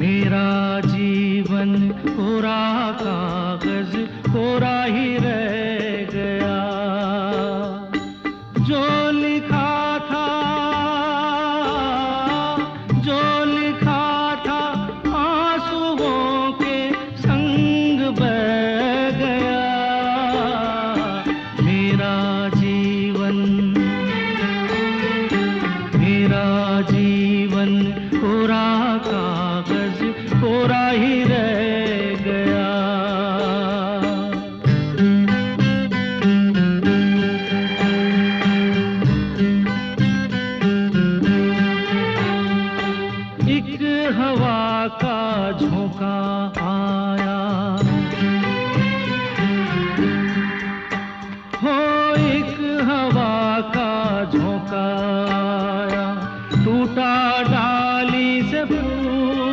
मेरा जीवन कोरा कागज कोरा ही रह गया। जो लिखा था, जो लिखा था आंसुओं के संग बह गया। मेरा जीवन, मेरा जीवन कोरा कागज कोरा ही रह गया। एक हवा का झोंका आया,